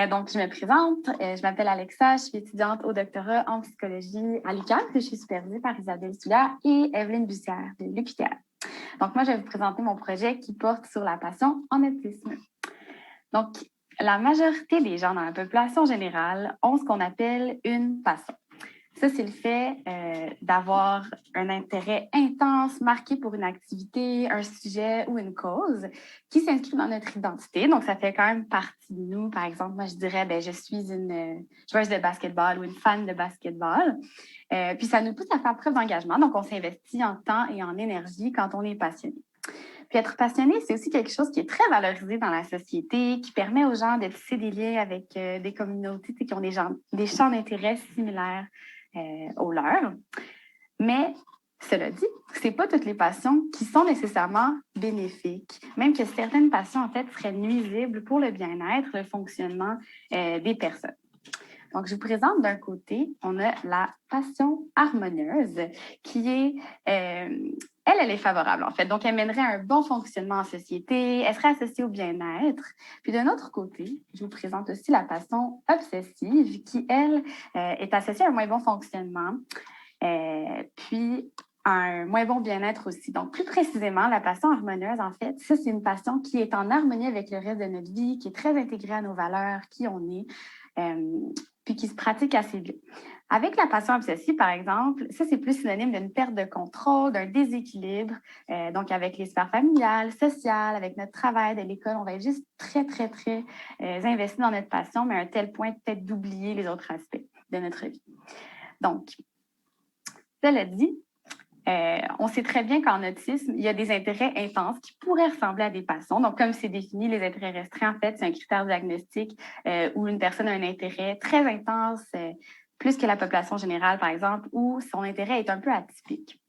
Donc, je me présente. Je m'appelle Alexa. Je suis étudiante au doctorat en psychologie à l'UQAM, que je suis supervisée par Isabelle Soulière et Evelyne Bussière de l'UQTR. Donc, moi, je vais vous présenter mon projet qui porte sur la passion en autisme. Donc, la majorité des gens dans la population générale ont ce qu'on appelle une passion. Ça, c'est le fait d'avoir un intérêt intense, marqué pour une activité, un sujet ou une cause qui s'inscrit dans notre identité. Donc, ça fait quand même partie de nous. Par exemple, moi, je dirais, je suis une joueuse de basketball ou une fan de basketball. Puis, ça nous pousse à faire preuve d'engagement. Donc, on s'investit en temps et en énergie quand on est passionné. Puis être passionné, c'est aussi quelque chose qui est très valorisé dans la société, qui permet aux gens de tisser des liens avec des communautés qui ont des champs d'intérêt similaires aux leurs. Mais cela dit, ce n'est pas toutes les passions qui sont nécessairement bénéfiques, même que certaines passions, en fait, seraient nuisibles pour le bien-être, le fonctionnement des personnes. Donc, je vous présente d'un côté, on a la passion harmonieuse qui est, elle est favorable en fait. Donc, elle mènerait à un bon fonctionnement en société, elle serait associée au bien-être. Puis d'un autre côté, je vous présente aussi la passion obsessive qui, elle, est associée à un moins bon fonctionnement. Puis un moins bon bien-être aussi. Donc, plus précisément, la passion harmonieuse, en fait, ça, c'est une passion qui est en harmonie avec le reste de notre vie, qui est très intégrée à nos valeurs, qui on est, puis qui se pratique assez bien. Avec la passion obsessive, par exemple, ça, c'est plus synonyme d'une perte de contrôle, d'un déséquilibre. Donc, avec les sphères familiales, sociales, avec notre travail, de l'école, on va être juste très, très, très investi dans notre passion, mais à un tel point peut-être d'oublier les autres aspects de notre vie. Donc, cela dit, on sait très bien qu'en autisme, il y a des intérêts intenses qui pourraient ressembler à des passions. Donc, comme c'est défini, les intérêts restreints, en fait, c'est un critère diagnostique où une personne a un intérêt très intense, plus que la population générale, par exemple, où son intérêt est un peu atypique.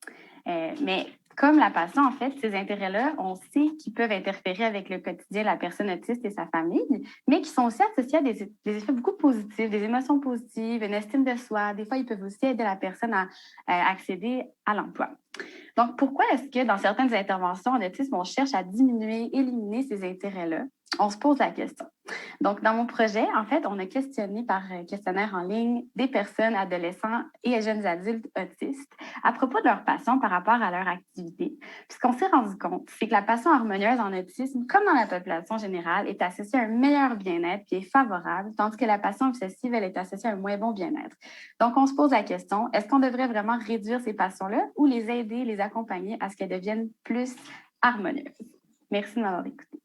Mais comme la passion, en fait, ces intérêts-là, on sait qu'ils peuvent interférer avec le quotidien de la personne autiste et sa famille, mais qui sont aussi associés à des effets beaucoup positifs, des émotions positives, une estime de soi. Des fois, ils peuvent aussi aider la personne à accéder à l'emploi. Donc, pourquoi est-ce que dans certaines interventions en autisme, on cherche à diminuer, éliminer ces intérêts-là? On se pose la question. Donc, dans mon projet, en fait, on a questionné par questionnaire en ligne des personnes, adolescents et jeunes adultes autistes à propos de leur passion par rapport à leur activité. Puis, ce qu'on s'est rendu compte, c'est que la passion harmonieuse en autisme, comme dans la population générale, est associée à un meilleur bien-être qui est favorable, tandis que la passion obsessive, elle est associée à un moins bon bien-être. Donc, on se pose la question, est-ce qu'on devrait vraiment réduire ces passions-là ou les aider, les accompagner à ce qu'elles deviennent plus harmonieuses? Merci de m'avoir écouté.